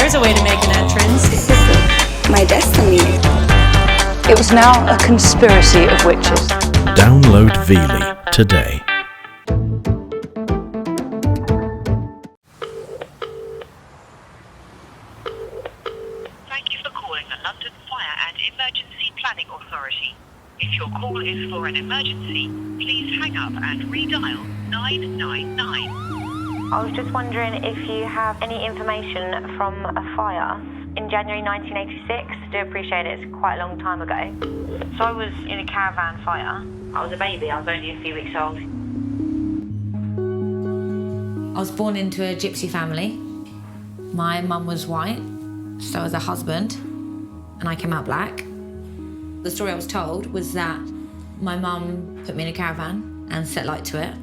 there's a way to make an entrance. This is my destiny. It was now a conspiracy of witches. Download Veely today. Thank you for calling the London Fire and Emergency Planning Authority. If your call is for an emergency, please hang up and redial 999. I was just wondering if you have any information from a fire in January 1986. I do appreciate it, it's quite a long time ago. So I was in a caravan fire. I was a baby, I was only a few weeks old. I was born into a gypsy family. My mum was white, so was her husband, and I came out black. The story I was told was that my mum put me in a caravan and set light to it.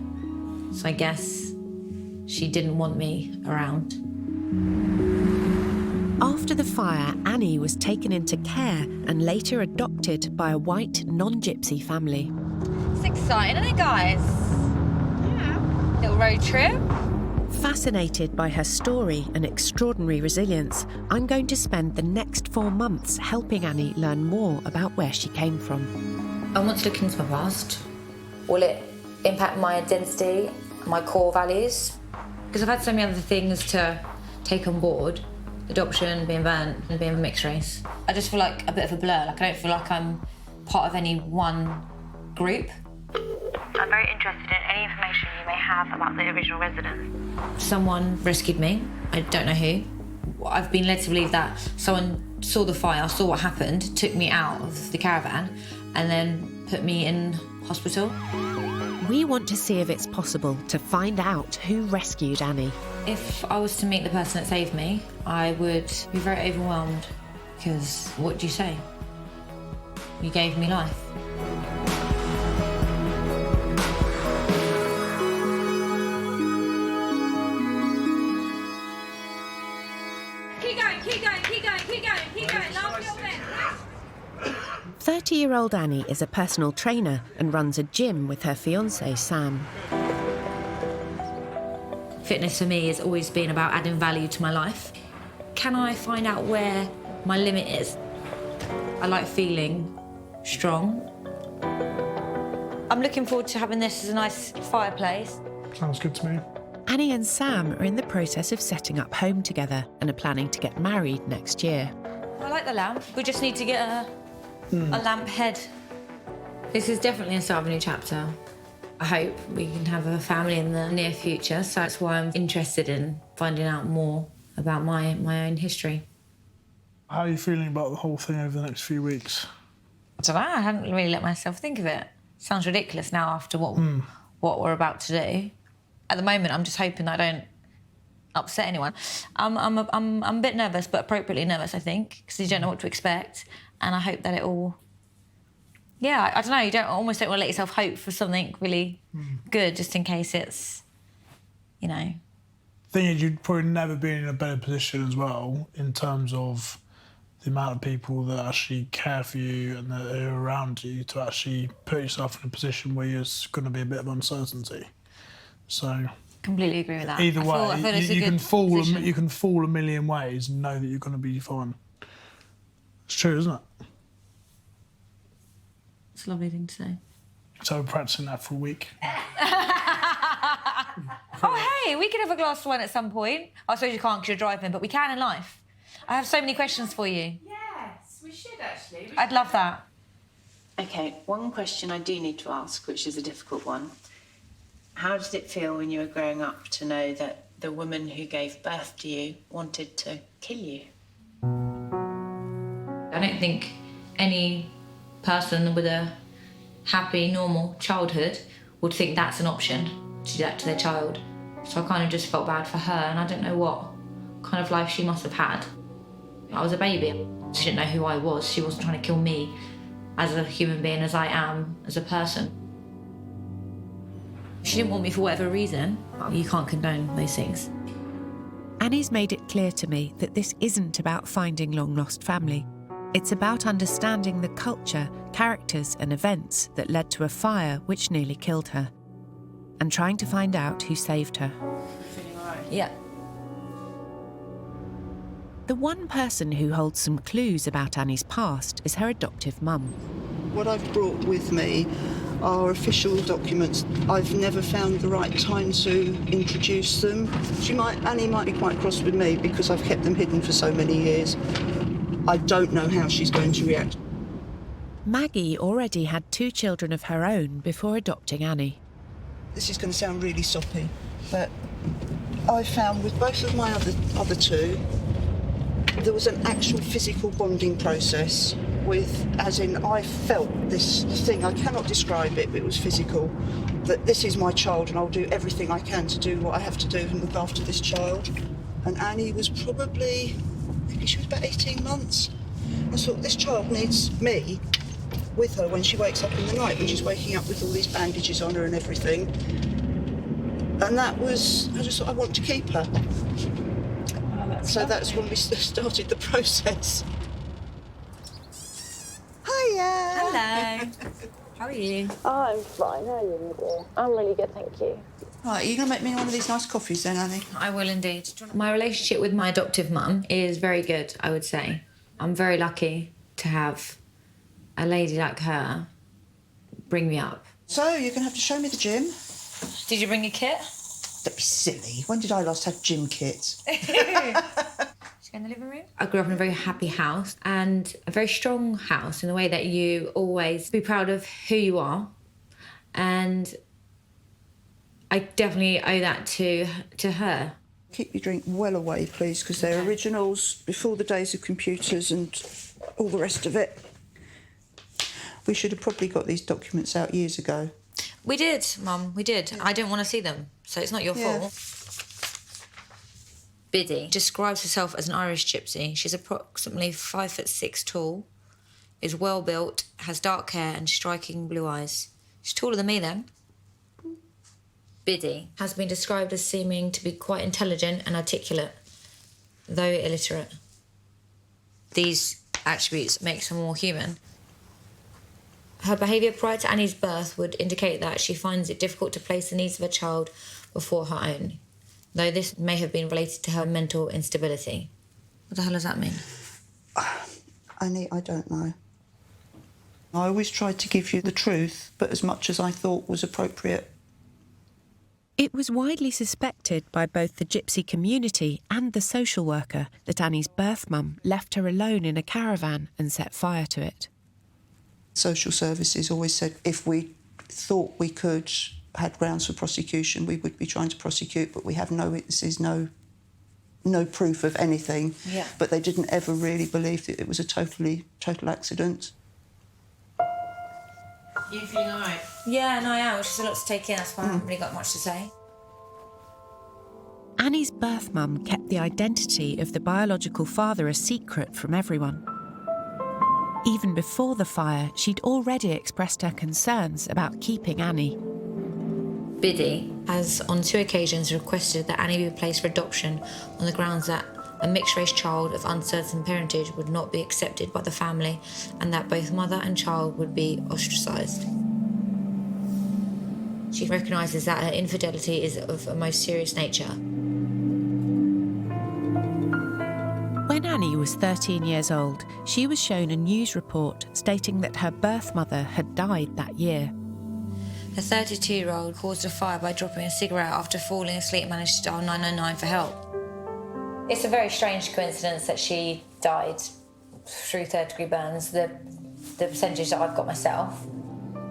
So I guess she didn't want me around. After the fire, Annie was taken into care and later adopted by a white, non-gypsy family. It's exciting, isn't it, guys? Yeah. Little road trip. Fascinated by her story and extraordinary resilience, I'm going to spend the next 4 months helping Annie learn more about where she came from. I want to look into my past. Will it impact my identity, my core values? Because I've had so many other things to take on board. Adoption, being burnt, and being a mixed race. I just feel like a bit of a blur. Like, I don't feel like I'm part of any one group. I'm very interested in any information you may have about the original residents. Someone rescued me. I don't know who. I've been led to believe that someone saw the fire, saw what happened, took me out of the caravan, and then put me in hospital. We want to see if it's possible to find out who rescued Annie. If I was to meet the person that saved me, I would be very overwhelmed, because what do you say? You gave me life. Keep going. Last little bit. 30-year-old Annie is a personal trainer and runs a gym with her fiancé, Sam. Fitness for me has always been about adding value to my life. Can I find out where my limit is? I like feeling strong. I'm looking forward to having this as a nice fireplace. Sounds good to me. Annie and Sam are in the process of setting up home together and are planning to get married next year. I like the lamp. We just need to get a lamp head. This is definitely the start of a new chapter. I hope we can have a family in the near future, so that's why I'm interested in finding out more about my own history. How are you feeling about the whole thing over the next few weeks? I don't know, I hadn't really let myself think of it. Sounds ridiculous now after what we're about to do. At the moment, I'm just hoping I don't upset anyone. I'm a bit nervous, but appropriately nervous, I think, because you don't know what to expect, and I hope that it all... Yeah, I don't know, you almost don't want to let yourself hope for something really good, just in case it's, you know... The thing is, you'd probably never be in a better position as well, in terms of the amount of people that actually care for you and that are around you, to actually put yourself in a position where there's going to be a bit of uncertainty. So... Completely agree with that. Either way, I feel you can fall a million ways and know that you're going to be fine. It's true, isn't it? It's a lovely thing to say. So we're practicing that for a week. Oh, hey, we could have a glass of wine at some point. I suppose you can't because you're driving, but we can in life. I have so many questions for you. Yes, we should actually. I'd love that. OK, one question I do need to ask, which is a difficult one. How did it feel when you were growing up to know that the woman who gave birth to you wanted to kill you? I don't think any person with a happy, normal childhood would think that's an option, to do that to their child. So I kind of just felt bad for her, and I don't know what kind of life she must have had. I was a baby. She didn't know who I was. She wasn't trying to kill me as a human being, as I am, as a person. She didn't want me for whatever reason. You can't condone those things. Annie's made it clear to me that this isn't about finding long-lost family. It's about understanding the culture, characters and events that led to a fire which nearly killed her, and trying to find out who saved her. Yeah. The one person who holds some clues about Annie's past is her adoptive mum. What I've brought with me are official documents. I've never found the right time to introduce them. Annie might be quite cross with me because I've kept them hidden for so many years. I don't know how she's going to react. Maggie already had 2 children of her own before adopting Annie. This is going to sound really soppy, but I found with both of my other 2, there was an actual physical bonding process as in I felt this thing, I cannot describe it, but it was physical, that this is my child and I'll do everything I can to do what I have to do and look after this child. And Annie was maybe she was about 18 months. I thought, this child needs me with her when she wakes up in the night, when she's waking up with all these bandages on her and everything. And I just thought, I want to keep her. So that's when we started the process. Hiya! Hello. How are you? Oh, I'm fine. How are you, my dear? I'm really good, thank you. Right, are you going to make me one of these nice coffees then, Annie? I will indeed. My relationship with my adoptive mum is very good, I would say. I'm very lucky to have a lady like her bring me up. So, you're going to have to show me the gym. Did you bring a kit? Don't be silly. When did I last have gym kits? Should we go in the living room? I grew up in a very happy house and a very strong house in the way that you always be proud of who you are. And I definitely owe that to her. Keep your drink well away, please, because they're originals before the days of computers and all the rest of it. We should have probably got these documents out years ago. We did, Mum, we did. I didn't want to see them, so it's not your fault. Biddy describes herself as an Irish gypsy. She's approximately 5'6" tall, is well built, has dark hair and striking blue eyes. She's taller than me then. Biddy has been described as seeming to be quite intelligent and articulate, though illiterate. These attributes make her more human. Her behaviour prior to Annie's birth would indicate that she finds it difficult to place the needs of her child before her own, though this may have been related to her mental instability. What the hell does that mean? Annie, I don't know. I always tried to give you the truth, but as much as I thought was appropriate. It was widely suspected by both the gypsy community and the social worker that Annie's birth mum left her alone in a caravan and set fire to it. Social services always said if we thought we had grounds for prosecution, we would be trying to prosecute, but we have no witnesses, no proof of anything. Yeah. But they didn't ever really believe that it was a total accident. You feeling all right? Yeah, no, I am. It's just a lot to take in, that's why I haven't really got much to say. Annie's birth mum kept the identity of the biological father a secret from everyone. Even before the fire, she'd already expressed her concerns about keeping Annie. Biddy has on 2 occasions requested that Annie be placed for adoption on the grounds that a mixed-race child of uncertain parentage would not be accepted by the family and that both mother and child would be ostracised. She recognises that her infidelity is of a most serious nature. When Annie was 13 years old, she was shown a news report stating that her birth mother had died that year. The 32-year-old caused a fire by dropping a cigarette after falling asleep and managed to dial 999 for help. It's a very strange coincidence that she died through third-degree burns, the percentage that I've got myself.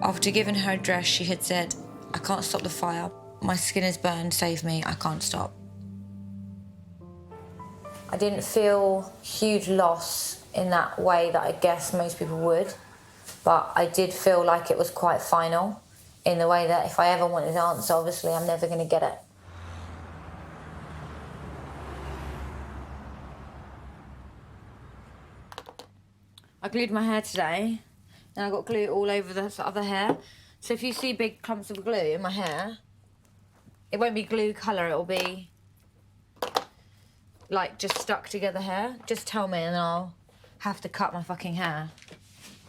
After giving her address, she had said, "I can't stop the fire. My skin is burned, save me, I can't stop." I didn't feel huge loss in that way that I guess most people would, but I did feel like it was quite final in the way that if I ever wanted an answer, obviously I'm never going to get it. I glued my hair today, and I got glue all over the other hair. So if you see big clumps of glue in my hair, it won't be glue colour, it'll be like just stuck together hair. Just tell me and I'll have to cut my fucking hair.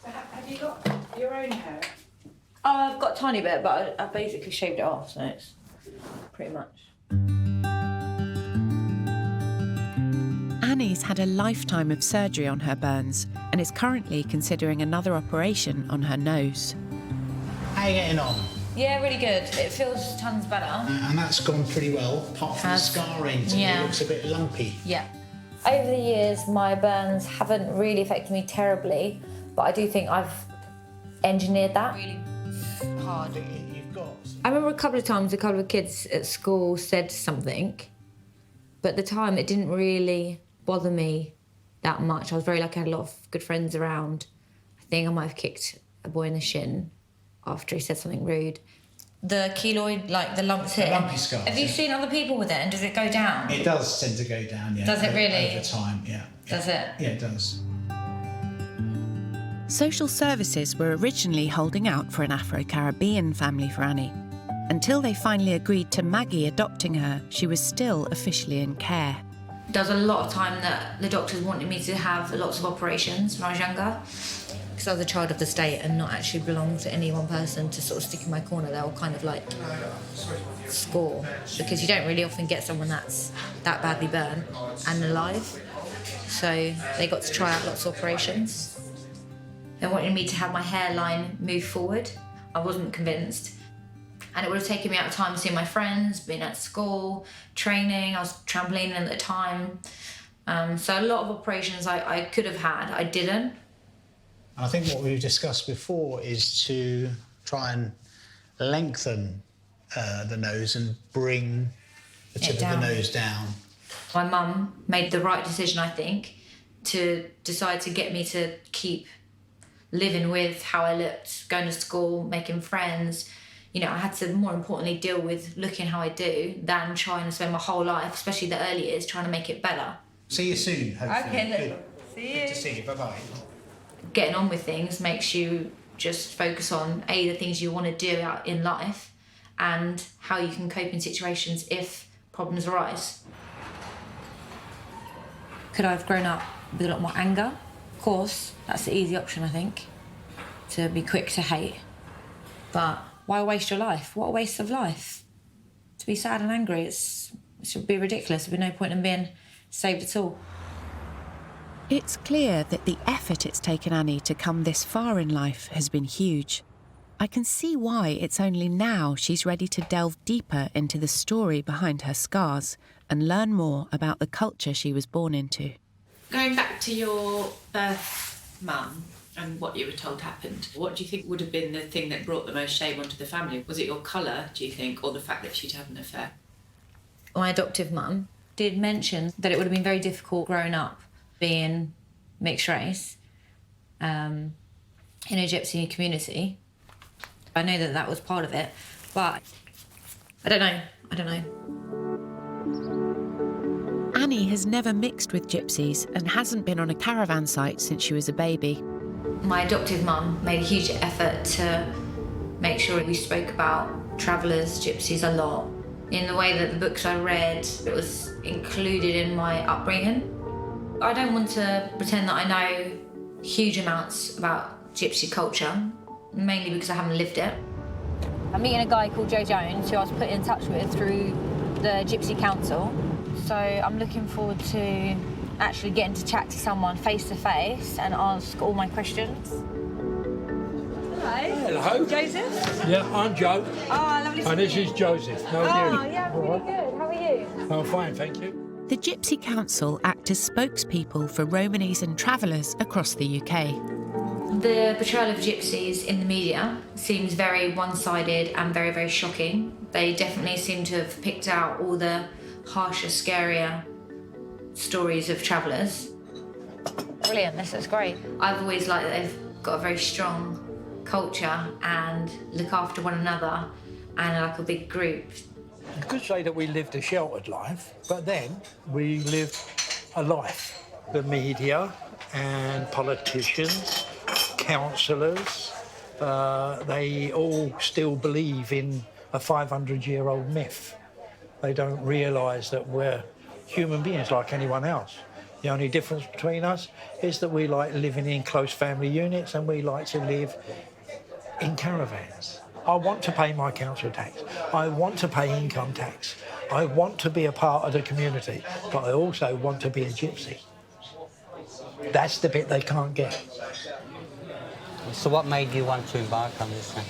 So have you got your own hair? Oh, I've got a tiny bit, but I basically shaved it off, so it's pretty much. Annie's had a lifetime of surgery on her burns and is currently considering another operation on her nose. How are you getting on? Yeah, really good. It feels tons better. And that's gone pretty well, apart from the scarring. To me, it looks a bit lumpy. Yeah. Over the years, my burns haven't really affected me terribly, but I do think I've engineered that really hard. I remember a couple of times a couple of kids at school said something, but at the time it didn't really bother me that much. I was very lucky, I had a lot of good friends around. I think I might have kicked a boy in the shin after he said something rude. The keloid, like the lumps here. Lumpy scars. Have you seen other people with it, and does it go down? It does tend to go down, yeah. Does it really? Over time, yeah. Does it? Yeah, it does. Social services were originally holding out for an Afro-Caribbean family for Annie. Until they finally agreed to Maggie adopting her, she was still officially in care. There was a lot of time that the doctors wanted me to have lots of operations when I was younger. Because I was a child of the state and not actually belong to any one person to sort of stick in my corner. They were kind of like score, because you don't really often get someone that's that badly burnt and alive. So they got to try out lots of operations. They wanted me to have my hairline move forward. I wasn't convinced. And it would have taken me out of time seeing my friends, being at school, training. I was trampolining at the time. So a lot of operations I could have had, I didn't. I think what we've discussed before is to try and lengthen the nose and bring the tip of the nose down. My mum made the right decision, I think, to decide to get me to keep living with how I looked, going to school, making friends. You know, I had to, more importantly, deal with looking how I do than trying to spend my whole life, especially the early years, trying to make it better. See you soon, hopefully. Okay, Good. see you. Good to see you, bye-bye. Getting on with things makes you just focus on, A, the things you want to do out in life and how you can cope in situations if problems arise. Could I have grown up with a lot more anger? Of course, that's the easy option, I think, to be quick to hate. But why waste your life? What a waste of life. To be sad and angry, it should be ridiculous. There'd be no point in being saved at all. It's clear that the effort it's taken Annie to come this far in life has been huge. I can see why it's only now she's ready to delve deeper into the story behind her scars and learn more about the culture she was born into. Going back to your birth mum and what you were told happened, what do you think would have been the thing that brought the most shame onto the family? Was it your colour, do you think, or the fact that she'd had an affair? My adoptive mum did mention that it would have been very difficult growing up being mixed race in a gypsy community. I know that that was part of it, but I don't know. Annie has never mixed with gypsies and hasn't been on a caravan site since she was a baby. My adoptive mum made a huge effort to make sure we spoke about travellers, gypsies a lot. In the way that the books I read, it was included in my upbringing. I don't want to pretend that I know huge amounts about gypsy culture, mainly because I haven't lived it. I'm meeting a guy called Joe Jones, who I was put in touch with through the Gypsy Council. So I'm looking forward to actually getting to chat to someone face to face and ask all my questions. Hello. Joseph? Yeah, I'm Joe. Oh, lovely to And meet this you. is Joseph. How are you? Yeah, I'm really good. How are you? I'm fine, thank you. The Gypsy Council act as spokespeople for Romanis and travellers across the UK. The portrayal of gypsies in the media seems very one-sided and very, very shocking. They definitely seem to have picked out all the harsher, scarier stories of travellers. Brilliant, this is great. I've always liked that they've got a very strong culture and look after one another and are like a big group. You could say that we lived a sheltered life, but then we lived a life. The media and politicians, councillors, they all still believe in a 500-year-old myth. They don't realise that we're human beings like anyone else. The only difference between us is that we like living in close family units and we like to live in caravans. I want to pay my council tax. I want to pay income tax. I want to be a part of the community, but I also want to be a gypsy. That's the bit they can't get. So what made you want to embark on this then?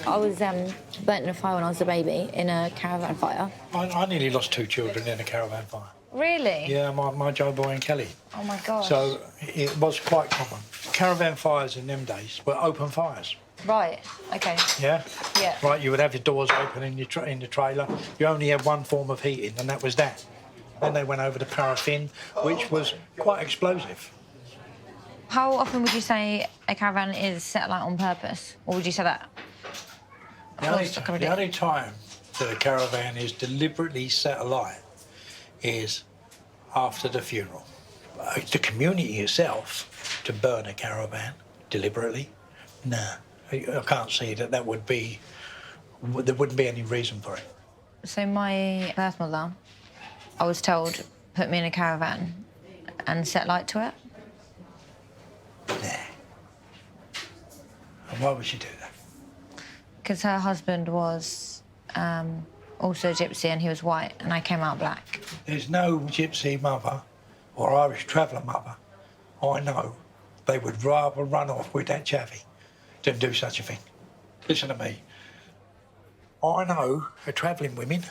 I was burnt in a fire when I was a baby, in a caravan fire. I nearly lost 2 children in a caravan fire. Really? Yeah, my Joe Boy and Kelly. Oh my gosh. So it was quite common. Caravan fires in them days were open fires. Right, okay. Yeah? Yeah. Right, you would have your doors open in in the trailer. You only had one form of heating, and that was that. Then they went over to paraffin, which was quite explosive. How often would you say a caravan is set alight on purpose? Or would you say that? The only time that a caravan is deliberately set alight is after the funeral. The community itself, to burn a caravan deliberately, nah. I can't see that would be... There wouldn't be any reason for it. So my birth mother, I was told, put me in a caravan and set light to it. Nah. And why would she do that? Because her husband was also a gypsy and he was white and I came out black. There's no gypsy mother or Irish traveller mother I know they would rather run off with that chavvy than do such a thing. Listen to me. I know of travelling women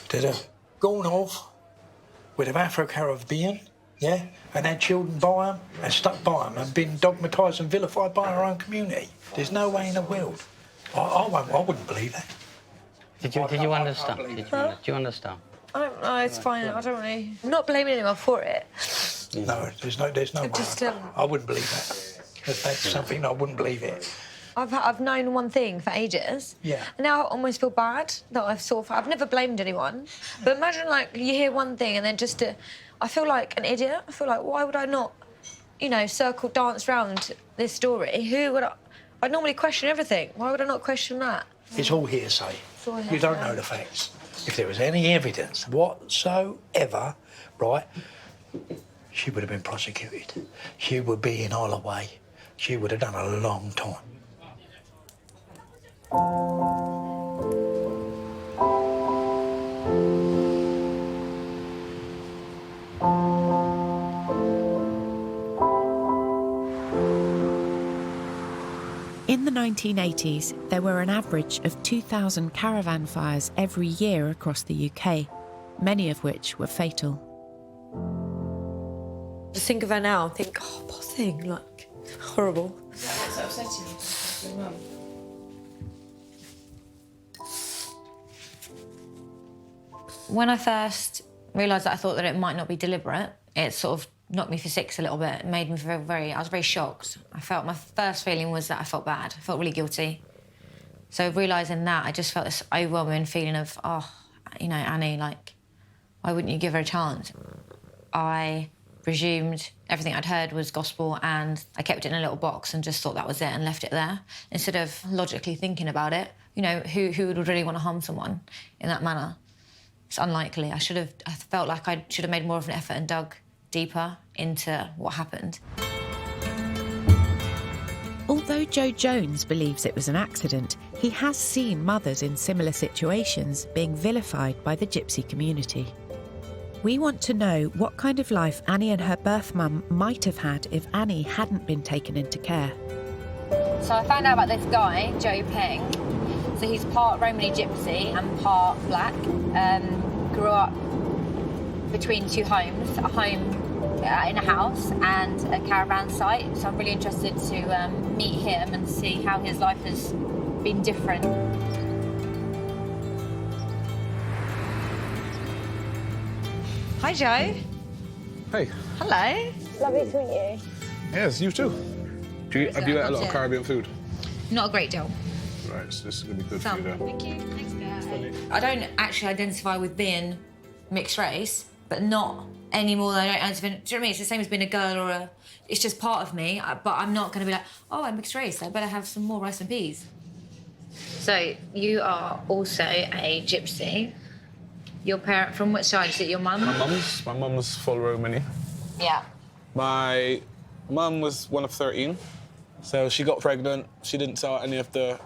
that have gone off with an Afro-Caribbean, yeah, and had children by them and stuck by them and been dogmatised and vilified by our own community. There's no way in the world. I wouldn't believe that. Did you understand? Do you understand? I don't know, it's fine. I don't really... I'm not blaming anyone for it. No, there's no way. Just, I wouldn't believe that. That's something I wouldn't believe it. I've known one thing for ages. Yeah. And now I almost feel bad that I've never blamed anyone. But imagine, like, you hear one thing and then I feel like an idiot. I feel like, why would I not, dance round this story? I'd normally question everything. Why would I not question that? It's all hearsay. You don't know the facts. If there was any evidence whatsoever, right, she would have been prosecuted. She would be in Holloway. She would have done a long time. In the 1980s, there were an average of 2,000 caravan fires every year across the UK, many of which were fatal. Just think of her now and think, oh, poor thing, like, horrible. What's upsetting you? Your mum? When I first realised that I thought that it might not be deliberate, it sort of knocked me for six a little bit. It made me feel I was very shocked. My first feeling was that I felt bad. I felt really guilty. So realising that, I just felt this overwhelming feeling of, Annie, like, why wouldn't you give her a chance? I presumed everything I'd heard was gospel and I kept it in a little box and just thought that was it and left it there. Instead of logically thinking about it, who would really want to harm someone in that manner? It's unlikely. I felt like I should have made more of an effort and dug deeper into what happened. Although Joe Jones believes it was an accident, he has seen mothers in similar situations being vilified by the gypsy community. We want to know what kind of life Annie and her birth mum might have had if Annie hadn't been taken into care. So I found out about this guy, Joe Peng. So he's part Romany gypsy and part black. Grew up between two homes, a home in a house and a caravan site. So I'm really interested to meet him and see how his life has been different. Hi, Joe. Hey. Hello. Lovely to meet you. Yes, you too. Have you had a lot of Caribbean food? Not a great deal. Right, so this is going to be good Some. for you then. Thank you. Thanks, guys. I don't actually identify with being mixed race, but not any more than I don't identify. Do you know what I mean? It's the same as being a girl or a... It's just part of me, but I'm not going to be like, oh, I'm mixed race, I better have some more rice and peas. So you are also a gypsy. Your parent, from which side? Is it your mum? My mum was full Romany. Yeah. My mum was one of 13, so she got pregnant. She didn't tell any of the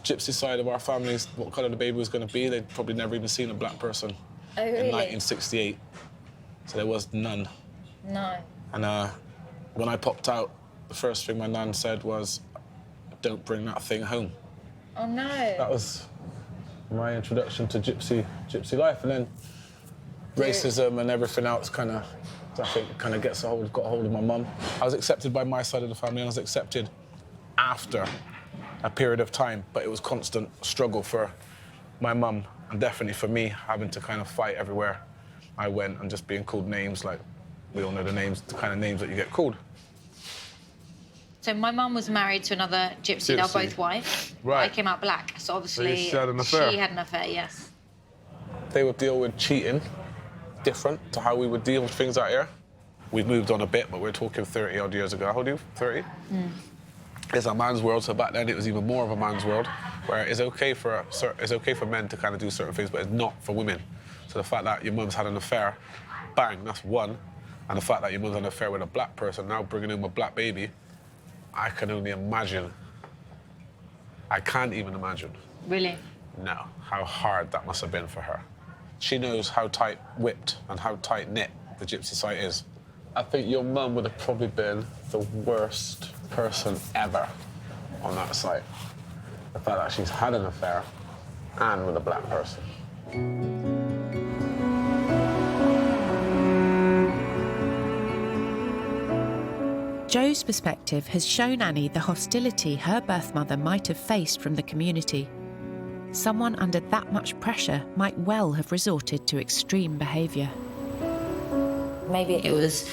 gypsy side of our families, what colour the baby was going to be, they'd probably never even seen a black person Oh, really? in 1968. So there was none. No. And when I popped out, the first thing my nan said was, "Don't bring that thing home." Oh, no. That was my introduction to gypsy life. And then racism and everything else kind of, I think, got a hold of my mum. I was accepted by my side of the family, and I was accepted after a period of time, but it was constant struggle for my mum, and definitely for me, having to kind of fight everywhere I went and just being called names, like we all know the kind of names that you get called. So my mum was married to another gypsy. They were both white. Right. I came out black, so obviously she had an affair. She had an affair, yes. They would deal with cheating different to how we would deal with things out here. We've moved on a bit, but we're talking 30-odd years ago. How old are you? 30? It's a man's world, so back then it was even more of a man's world, where it's okay for men to kind of do certain things, but it's not for women. So the fact that your mum's had an affair, bang, that's one. And the fact that your mum's had an affair with a black person, now bringing home a black baby, I can only imagine. I can't even imagine. Really? No, how hard that must have been for her. She knows how tight-whipped and how tight-knit the gypsy site is. I think your mum would have probably been the worst person ever on that site. The fact that she's had an affair and with a black person. Joe's perspective has shown Annie the hostility her birth mother might have faced from the community. Someone under that much pressure might well have resorted to extreme behaviour. Maybe it was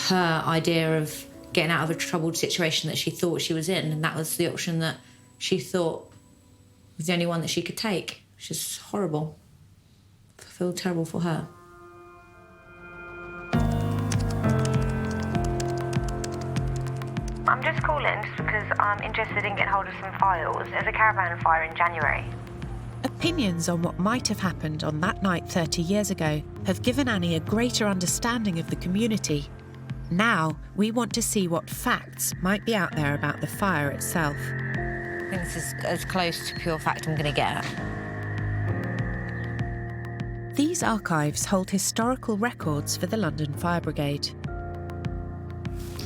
her idea of getting out of a troubled situation that she thought she was in, and that was the option that she thought was the only one that she could take, which is horrible. I feel terrible for her. I'm just calling just because I'm interested in getting hold of some files. There's a caravan fire in January. Opinions on what might have happened on that night 30 years ago have given Annie a greater understanding of the community. Now, we want to see what facts might be out there about the fire itself. I think this is as close to pure fact I'm going to get. These archives hold historical records for the London Fire Brigade.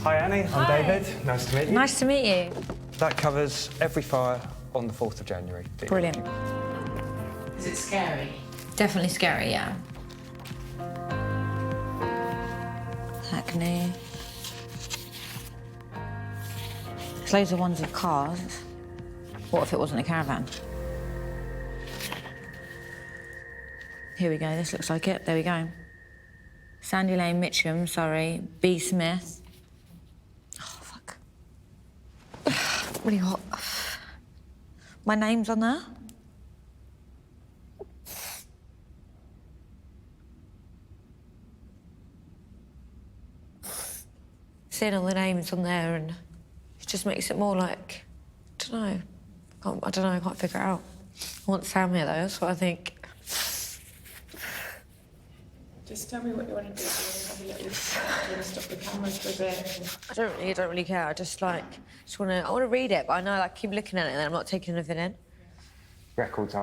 Hi Annie, I'm David. Nice to meet you. Nice to meet you. That covers every fire on the 4th of January. Brilliant. Is it scary? Definitely scary, yeah. Hackney. There's loads of ones of cars. What if it wasn't a caravan? Here we go, this looks like it. There we go. Sandy Lane, Mitcham, Surrey, B. Smith. Oh, fuck. Really hot. My name's on there. Seeing all the names on there, and it just makes it more like, I don't know. I don't know, I can't figure it out. I want Sam here though, that's what I think. Just tell me what you want to do. Do you want to stop the cameras for a bit? I don't really care. I just want to read it, but I know I keep looking at it and then I'm not taking anything in. Records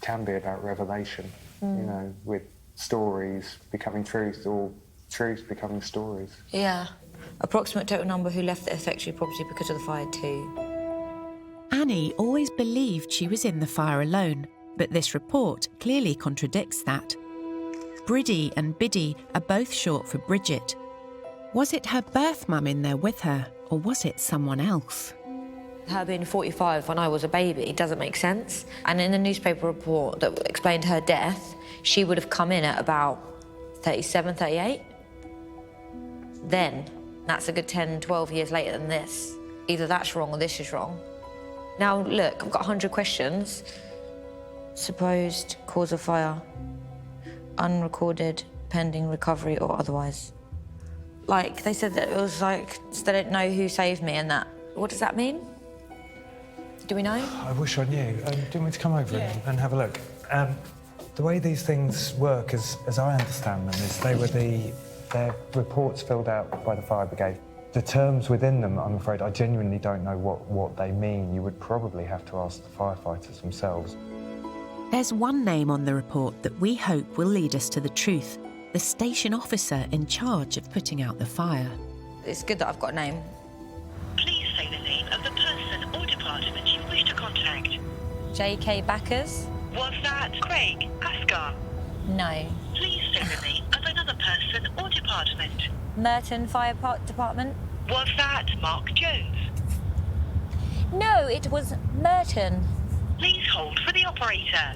can be about revelation, you know, with stories becoming truths or truths becoming stories. Yeah. Approximate total number who left the effectual property because of the fire too. Annie always believed she was in the fire alone, but this report clearly contradicts that. Briddy and Biddy are both short for Bridget. Was it her birth mum in there with her, or was it someone else? Her being 45 when I was a baby doesn't make sense. And in the newspaper report that explained her death, she would have come in at about 37, 38. Then, that's a good 10, 12 years later than this. Either that's wrong or this is wrong. Now, look, I've got 100 questions. Supposed cause of fire. Unrecorded, pending recovery or otherwise. Like, they said that it was like, they don't know who saved me and that. What does that mean? Do we know? I wish I knew. Do you want me to come over and have a look? The way these things work, as I understand them, is they're reports filled out by the fire brigade. The terms within them, I'm afraid, I genuinely don't know what they mean. You would probably have to ask the firefighters themselves. There's one name on the report that we hope will lead us to the truth, the station officer in charge of putting out the fire. It's good that I've got a name. Please say the name of the person or department you wish to contact. J.K. Backers? Was that Craig Ascar? No. Please say the name of another person or department. Merton Fire Department? Was that Mark Jones? No, it was Merton. Please hold for the operator.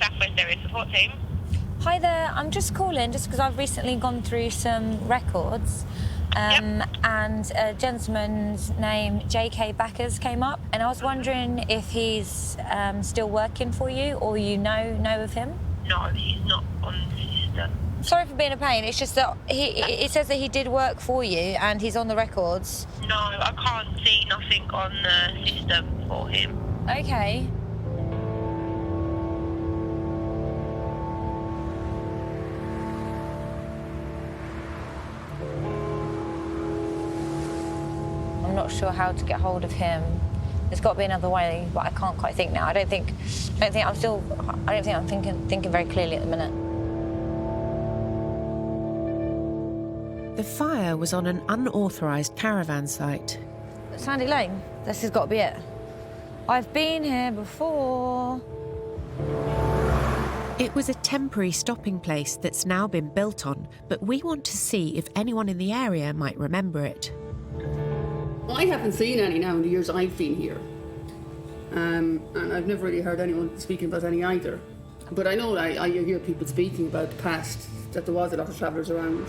Southwest Area Support Team. Hi there, I'm just calling just because I've recently gone through some records and a gentleman's name, J.K. Backers, came up, and I was wondering if he's still working for you or you know of him? No, he's not on the system. Sorry for being a pain, it's just that it says that he did work for you and he's on the records. No, I can't see nothing on the system for him. Okay. I'm not sure how to get hold of him. There's got to be another way, but I can't quite think now. I don't think I'm thinking very clearly at the minute. The fire was on an unauthorised caravan site. Sandy Lane, this has got to be it. I've been here before. It was a temporary stopping place that's now been built on, but we want to see if anyone in the area might remember it. I haven't seen any now in the years I've been here. And I've never really heard anyone speaking about any either. But I know I hear people speaking about the past, that there was a lot of travellers around.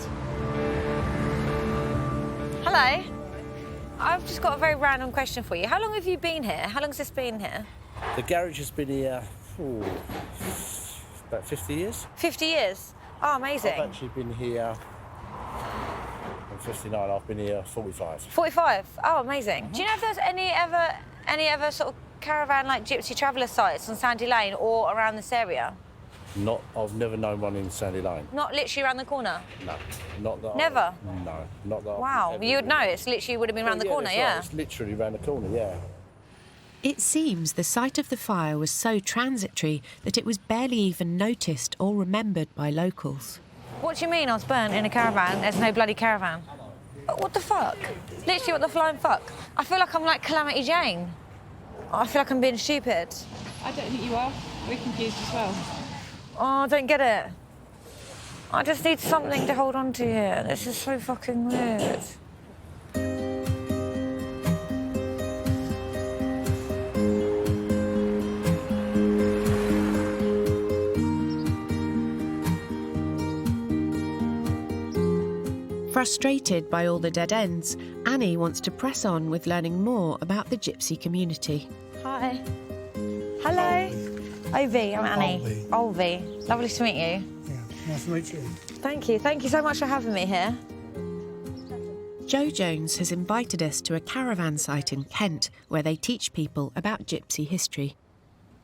Hello. I've just got a very random question for you. How long have you been here? How long has this been here? The garage has been here about 50 years. 50 years? Oh, amazing. I've actually been here, I'm 59, I've been here 45. 45? Oh, amazing. Do you know if there's any ever sort of caravan, like gypsy traveller sites on Sandy Lane or around this area? I've never known one in Sandy Lane. Not literally around the corner? No, not that. Never? No, not that. Wow, you would know. It's literally would have been around the corner, that's yeah. Right. It's literally around the corner, yeah. It seems the site of the fire was so transitory that it was barely even noticed or remembered by locals. What do you mean I was burnt in a caravan? There's no bloody caravan. What the fuck? Literally, what the flying fuck? I feel like I'm like Calamity Jane. I feel like I'm being stupid. I don't think you are. We're confused as well. Oh, I don't get it. I just need something to hold on to here. This is so fucking weird. Frustrated by all the dead ends, Annie wants to press on with learning more about the gypsy community. Hi. Hello. Ovi, I'm Annie. Olvi. Lovely to meet you. Yeah, nice to meet you. Thank you. Thank you so much for having me here. Jo Jones has invited us to a caravan site in Kent where they teach people about gypsy history.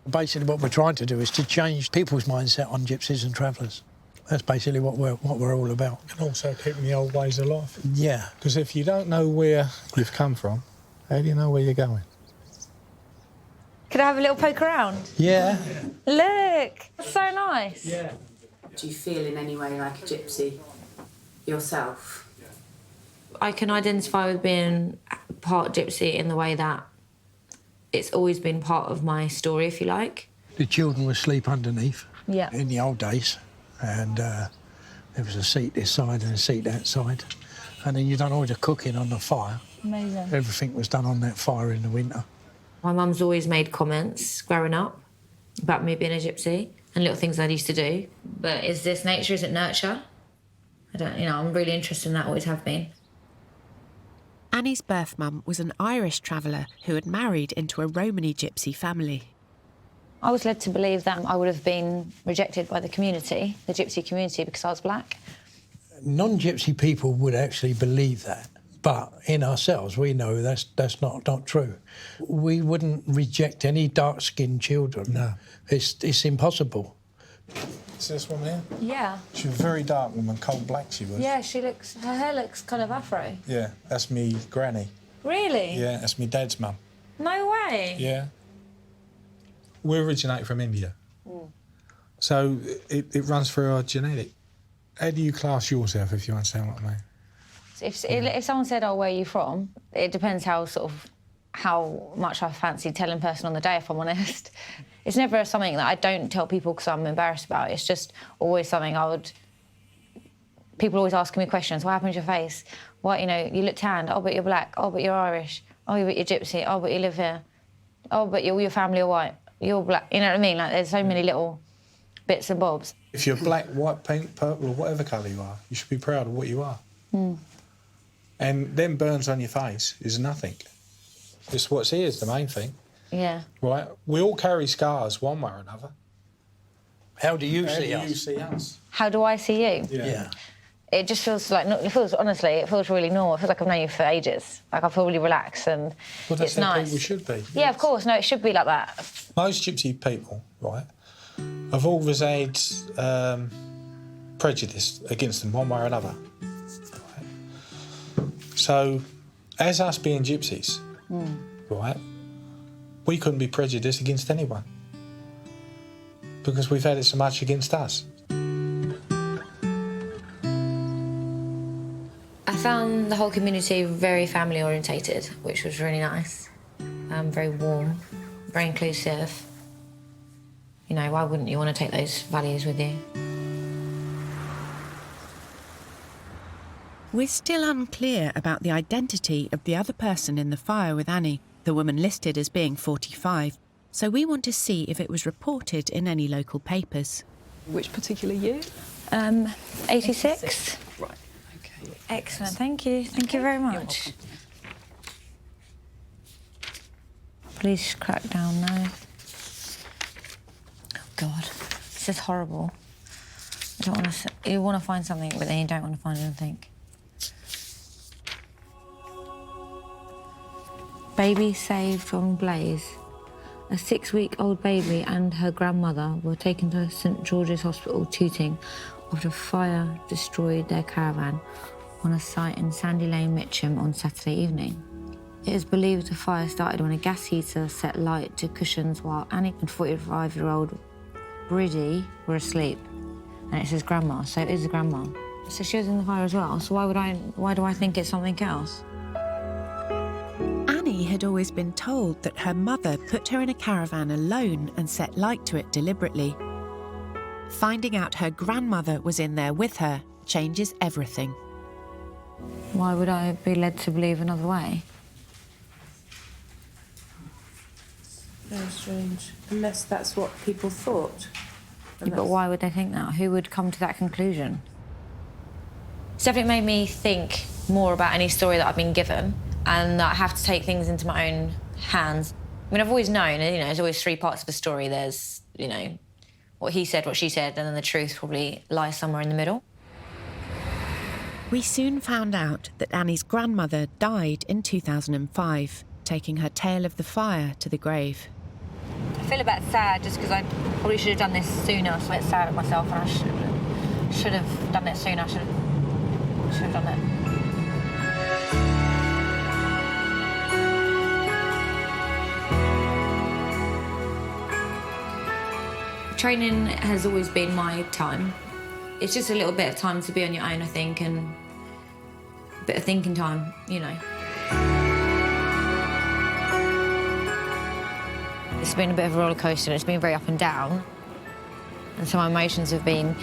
Basically what we're trying to do is to change people's mindset on gypsies and travellers. That's basically what we're all about. And also keeping the old ways alive. Yeah. Because if you don't know where you've come from, how do you know where you're going? Could I have a little poke around? Yeah. Look, so nice. Yeah. Do you feel in any way like a gypsy yourself? I can identify with being part gypsy in the way that it's always been part of my story, if you like. The children would sleep underneath. Yeah. In the old days. And there was a seat this side and a seat that side. And then you done all the cooking on the fire. Amazing. Everything was done on that fire in the winter. My mum's always made comments growing up about me being a gypsy and little things I used to do. But is this nature, is it nurture? I'm really interested in that, always have been. Annie's birth mum was an Irish traveller who had married into a Romany gypsy family. I was led to believe that I would have been rejected by the community, the gypsy community, because I was black. Non-gypsy people would actually believe that. But in ourselves, we know that's not true. We wouldn't reject any dark-skinned children. No. It's impossible. See this woman here? Yeah. She was a very dark woman, coal black she was. Yeah, her hair looks kind of afro. Yeah, that's me granny. Really? Yeah, that's me dad's mum. No way. Yeah. We originate from India. So it runs through our genetic. How do you class yourself, if you understand what I mean? If someone said, "Oh, where are you from?" It depends how much I fancy telling person on the day. If I'm honest, it's never something that I don't tell people because I'm embarrassed about. It's just always something I would. People always asking me questions. What happened to your face? What, you look tanned. Oh, but you're black. Oh, but you're Irish. Oh, but you're gypsy. Oh, but you live here. Oh, but your family are white. You're black. You know what I mean? Like, there's so many little bits and bobs. If you're black, white, pink, purple, or whatever colour you are, you should be proud of what you are. And them burns on your face is nothing. It's what's here is the main thing. Yeah. Right? We all carry scars one way or another. How do you see us? How do I see you? Yeah. It just feels like, honestly, it feels really normal. It feels like I've known you for ages. Like, I feel really relaxed and Well, that's it's how nice. people should be. Yeah, of course. No, it should be like that. Most gypsy people, right, have always had prejudice against them one way or another. Right? So, as us being gypsies, right, we couldn't be prejudiced against anyone because we've had it so much against us. I found the whole community very family orientated, which was really nice. Very warm, very inclusive. Why wouldn't you want to take those values with you? We're still unclear about the identity of the other person in the fire with Annie, the woman listed as being 45, so we want to see if it was reported in any local papers. Which particular year? 86. Right, OK. Excellent, thank you. Thank you very much. Police crackdown now. Oh, God. This is horrible. I don't want to... You want to find something, but then you don't want to find anything. Baby saved from blaze. A 6-week-old baby and her grandmother were taken to St George's Hospital, Tooting, after fire destroyed their caravan on a site in Sandy Lane, Mitcham on Saturday evening. It is believed the fire started when a gas heater set light to cushions while Annie and 45-year-old Bridie were asleep. And it says grandma, so it is a grandma. So she was in the fire as well, so why do I think it's something else? Annie had always been told that her mother put her in a caravan alone and set light to it deliberately. Finding out her grandmother was in there with her changes everything. Why would I be led to believe another way? Very strange. Unless that's what people thought. Yeah, but why would they think that? Who would come to that conclusion? It's definitely made me think more about any story that I've been given, and that I have to take things into my own hands. I mean, I've always known, there's always 3 parts of a story. There's, what he said, what she said, and then the truth probably lies somewhere in the middle. We soon found out that Annie's grandmother died in 2005, taking her tale of the fire to the grave. I feel a bit sad just because I probably should have done this sooner, so I'm a bit sad at myself, and I should have done it sooner. I should have done it. Training has always been my time. It's just a little bit of time to be on your own, I think, and a bit of thinking time, It's been a bit of a roller coaster. It's been very up and down, and so my emotions have been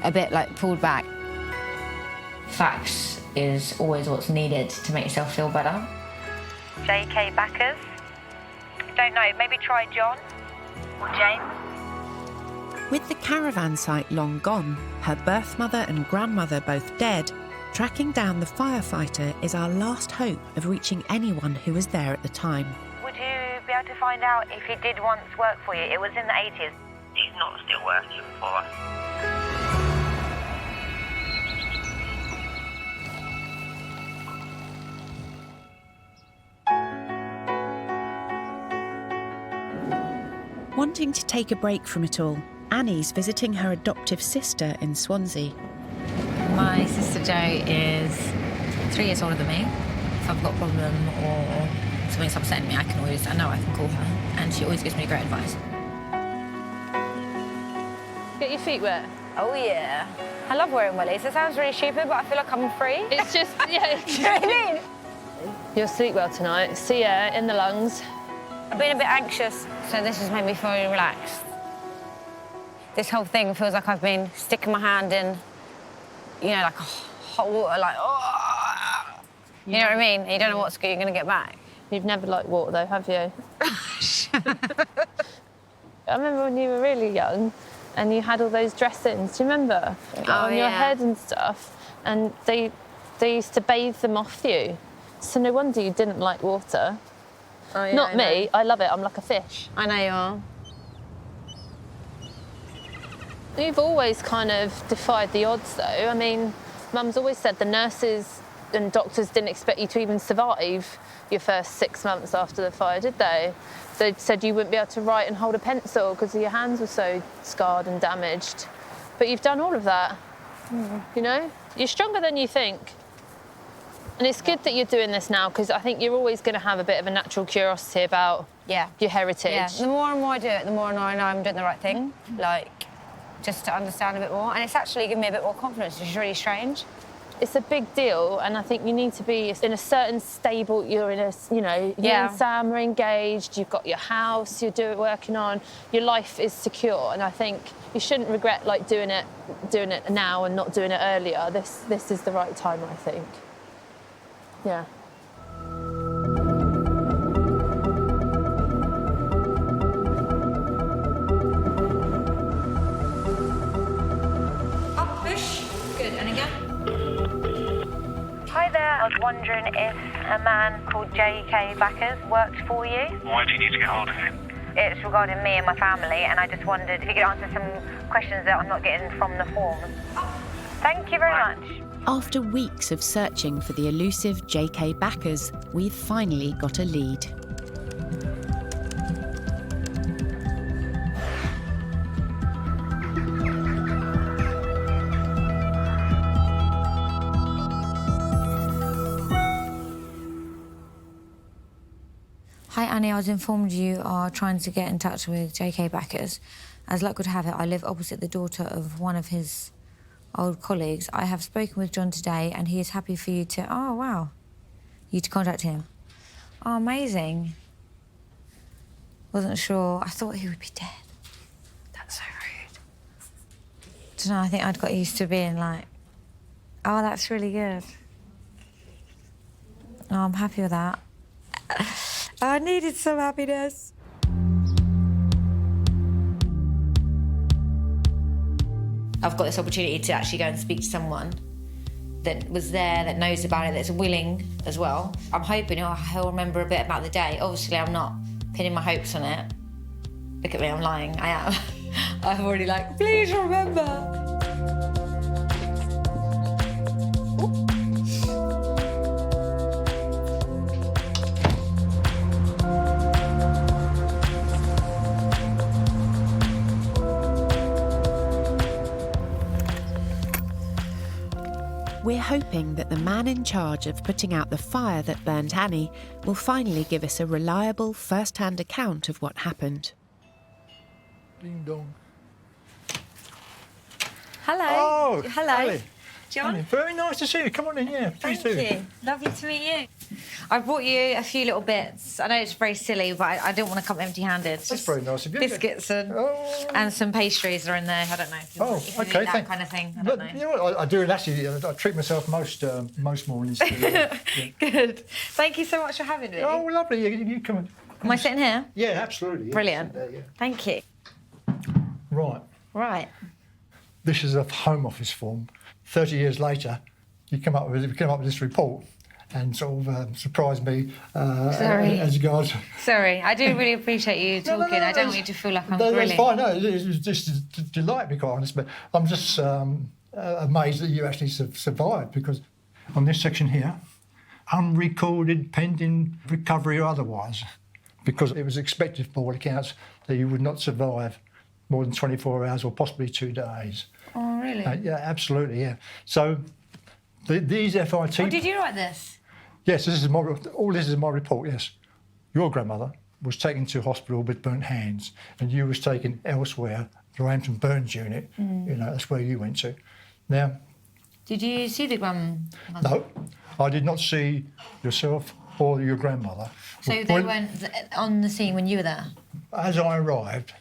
a bit pulled back. Facts is always what's needed to make yourself feel better. JK backers? Don't know, maybe try John or James. With the caravan site long gone, her birth mother and grandmother both dead, tracking down the firefighter is our last hope of reaching anyone who was there at the time. Would you be able to find out if he did once work for you? It was in the 80s. He's not still working for us. Wanting to take a break from it all, Annie's visiting her adoptive sister in Swansea. My sister Jo is 3 years older than me. If I've got a problem or something's upsetting me, I know I can call her, and she always gives me great advice. Get your feet wet. Oh, yeah. I love wearing wellies. It sounds really stupid, but I feel like I'm free. It's just, yeah. Do you know what I mean? You'll sleep well tonight. Sea air in the lungs. I've been a bit anxious, so this has made me feel really relaxed. This whole thing feels like I've been sticking my hand in, you know, like hot water, like, oh. You know what I mean? You don't know what you're going to get back. You've never liked water, though, have you? I remember when you were really young and you had all those dressings, do you remember? On your head and stuff, and they used to bathe them off you. So no wonder you didn't like water. Oh, yeah, Not me, I love it, I'm like a fish. I know you are. You've always kind of defied the odds, though. I mean, Mum's always said the nurses and doctors didn't expect you to even survive your first 6 months after the fire, did they? They said you wouldn't be able to write and hold a pencil because your hands were so scarred and damaged. But you've done all of that, you know? You're stronger than you think. And it's good that you're doing this now, because I think you're always going to have a bit of a natural curiosity about your heritage. Yeah. The more and more I do it, the more and more I know I'm doing the right thing. Like, just to understand a bit more. And it's actually given me a bit more confidence, which is really strange. It's a big deal, and I think you need to be in a certain stable. You're in a, you know, you and Sam are engaged. You've got your house. You're working on. Your life is secure, and I think you shouldn't regret like doing it now and not doing it earlier. This is the right time, I think. Yeah. Up, push. Good, and again. Hi there. I was wondering if a man called J.K. Backers worked for you. Why do you need to get hold of him? It's regarding me and my family, and I just wondered if you could answer some questions that I'm not getting from the form. Thank you very much. After weeks of searching for the elusive J.K. Backers, we've finally got a lead. Hi Annie, I was informed you are trying to get in touch with J.K. Backers. As luck would have it, I live opposite the daughter of one of his old colleagues. I have spoken with John today and he is happy for you to... Oh, wow. You to contact him. Oh, amazing. Wasn't sure. I thought he would be dead. That's so rude. Don't know, I think I'd got used to being like, oh, that's really good. Oh, I'm happy with that. I needed some happiness. I've got this opportunity to actually go and speak to someone that was there, that knows about it, that's willing as well. I'm hoping he'll remember a bit about the day. Obviously, I'm not pinning my hopes on it. Look at me, I'm lying. I am. I'm already like, please remember. We're hoping that the man in charge of putting out the fire that burned Annie will finally give us a reliable first-hand account of what happened. Ding dong. Hello. Oh, hello. Ali. John. Ali, very nice to see you. Come on in, yeah. Please do. Thank you. Lovely to meet you. I brought you a few little bits. I know it's very silly, but I didn't want to come empty-handed. That's very nice of you. Biscuits and some pastries are in there. I don't know. If you okay. that kind of thing. I don't know. You know what? I do it actually. I treat myself most mornings. Yeah. Good. Thank you so much for having me. Oh, lovely. You come on. Am I sitting here? Yeah, absolutely. Yeah. Brilliant. There, yeah. Thank you. Right. Right. This is a Home Office form. 30 years later, you come up with this report and sort of surprised me Sorry. as regards... Sorry, I do really appreciate you talking. I don't want you to feel like I'm grilling. That's fine. No, it's just a delight, to be quite honest, but I'm just amazed that you actually survived, because on this section here, unrecorded pending recovery or otherwise, because it was expected by all accounts that you would not survive more than 24 hours or possibly 2 days. Oh, really? Yeah, absolutely, yeah. So these FIT... Oh, did you write this? Yes, all this is my report, yes. Your grandmother was taken to hospital with burnt hands and you was taken elsewhere, the Hampton Burns unit, you know, that's where you went to. Now... Did you see the grandmother? No, I did not see yourself or your grandmother. So they weren't on the scene when you were there? As I arrived,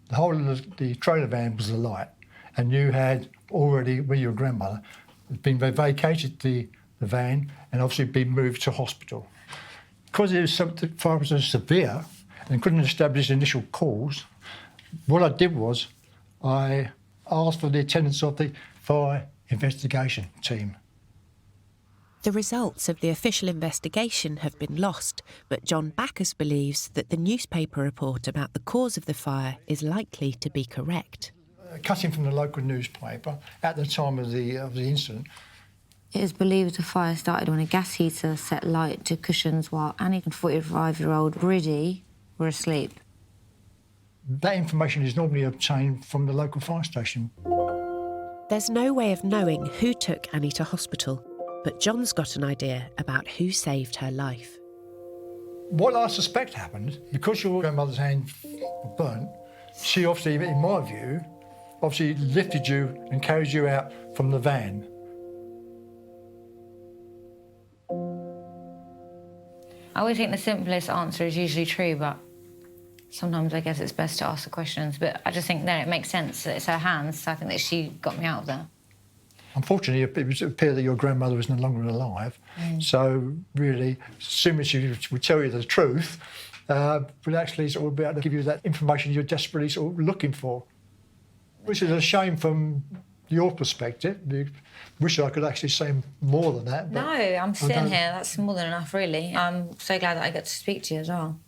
the whole of the trailer van was alight, and you had already, with your grandmother, been vacated the van and obviously been moved to hospital. Because it was something far was severe and couldn't establish the initial cause, what I did was I asked for the attendance of the fire investigation team. The results of the official investigation have been lost, but John Backus believes that the newspaper report about the cause of the fire is likely to be correct. Cutting from the local newspaper at the time of the incident. It is believed the fire started when a gas heater set light to cushions while Annie and 45-year-old Bridie were asleep. That information is normally obtained from the local fire station. There's no way of knowing who took Annie to hospital, but John's got an idea about who saved her life. What I suspect happened, because your grandmother's hand were burnt, she obviously, in my view, obviously lifted you and carried you out from the van. I always think the simplest answer is usually true, but sometimes I guess it's best to ask the questions. But I just think that it makes sense that it's her hands, so I think that she got me out of there. Unfortunately, it would appear that your grandmother was no longer alive. So really, assuming she would tell you the truth, would actually sort of be able to give you that information you're desperately sort of looking for. Which is a shame from your perspective. I wish I could actually say more than that. But No, I'm sitting here. That's more than enough, really. I'm so glad that I get to speak to you as well.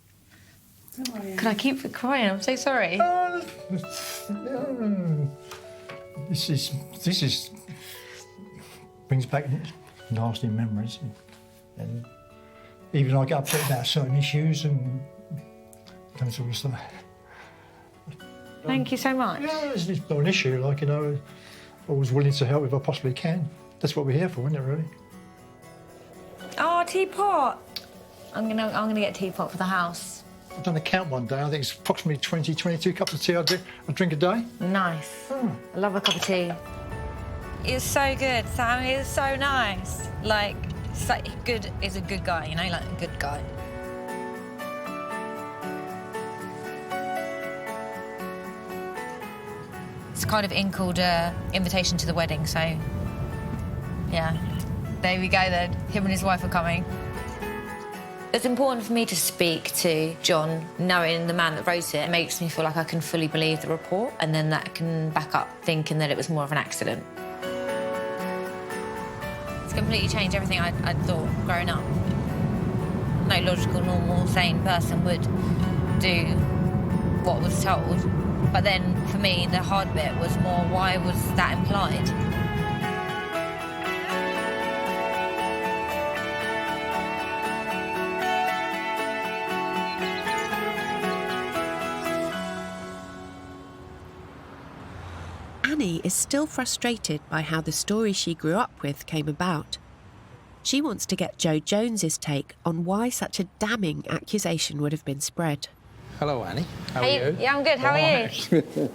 Could I keep crying? I'm so sorry. This is brings back nasty memories, and even I get upset about certain issues and those sort of stuff. Thank you so much. Yeah, it's not an issue. Like, you know, always willing to help if I possibly can. That's what we're here for, isn't it, really? Oh, teapot. I'm gonna get a teapot for the house. I've done a count one day. I think it's approximately 22 cups of tea I drink a day. Nice. I love a cup of tea. It's so good, Sam. It's so nice. Like, good is a good guy, you know, like a good guy. It's kind of in called invitation to the wedding, so yeah. There we go then. Him and his wife are coming. It's important for me to speak to John, knowing the man that wrote it. It makes me feel like I can fully believe the report, and then that can back up thinking that it was more of an accident. It's completely changed everything I thought growing up. No logical, normal, sane person would do what was told. But then, for me, the hard bit was more, why was that implied? Annie is still frustrated by how the story she grew up with came about. She wants to get Joe Jones's take on why such a damning accusation would have been spread. Hello, Annie. How are you? Yeah, I'm good. How are you?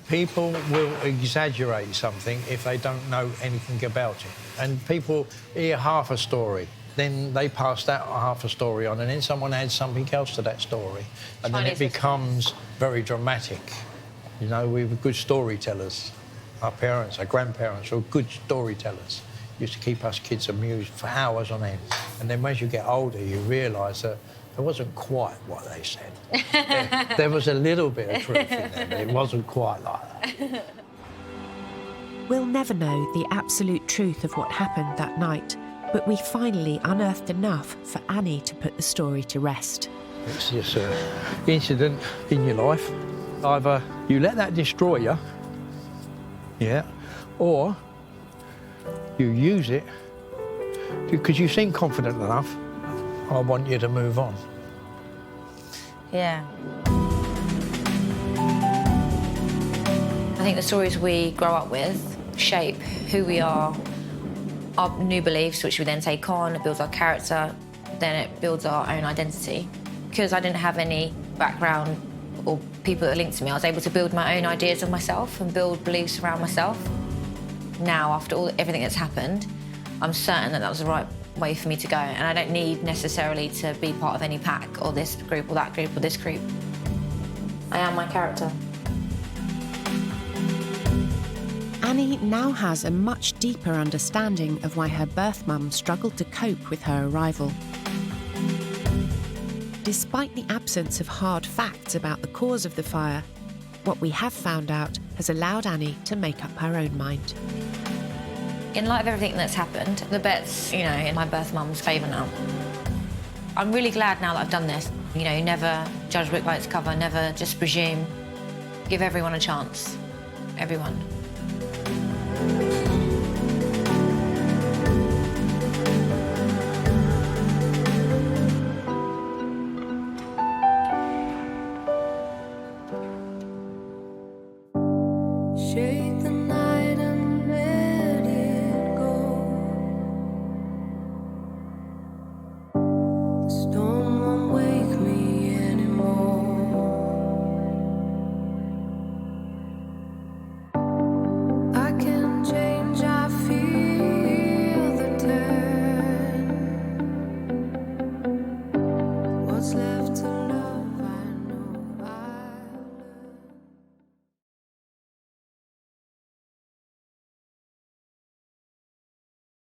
People will exaggerate something if they don't know anything about it. And people hear half a story, then they pass that half a story on, and then someone adds something else to that story. And then it becomes very dramatic. You know, we were good storytellers. Our parents, our grandparents were good storytellers. Used to keep us kids amused for hours on end. And then as you get older, you realise that it wasn't quite what they said. There was a little bit of truth in there, but it wasn't quite like that. We'll never know the absolute truth of what happened that night, but we finally unearthed enough for Annie to put the story to rest. It's just an incident in your life. Either you let that destroy you, yeah, or you use it because you seem confident enough. I want you to move on. Yeah. think the stories we grow up with shape who we are, our new beliefs, which we then take on, it builds our character, then it builds our own identity. Because I didn't have any background or people that linked to me, I was able to build my own ideas of myself and build beliefs around myself. Now, after everything that's happened, I'm certain that was the right way for me to go, and I don't need necessarily to be part of any pack or this group or that group or this group. I am my character. Annie now has a much deeper understanding of why her birth mum struggled to cope with her arrival. Despite the absence of hard facts about the cause of the fire, what we have found out has allowed Annie to make up her own mind. In light of everything that's happened, the bet's, in my birth mum's favour now. I'm really glad now that I've done this. Never judge a book by its cover, never just presume. Give everyone a chance. Everyone.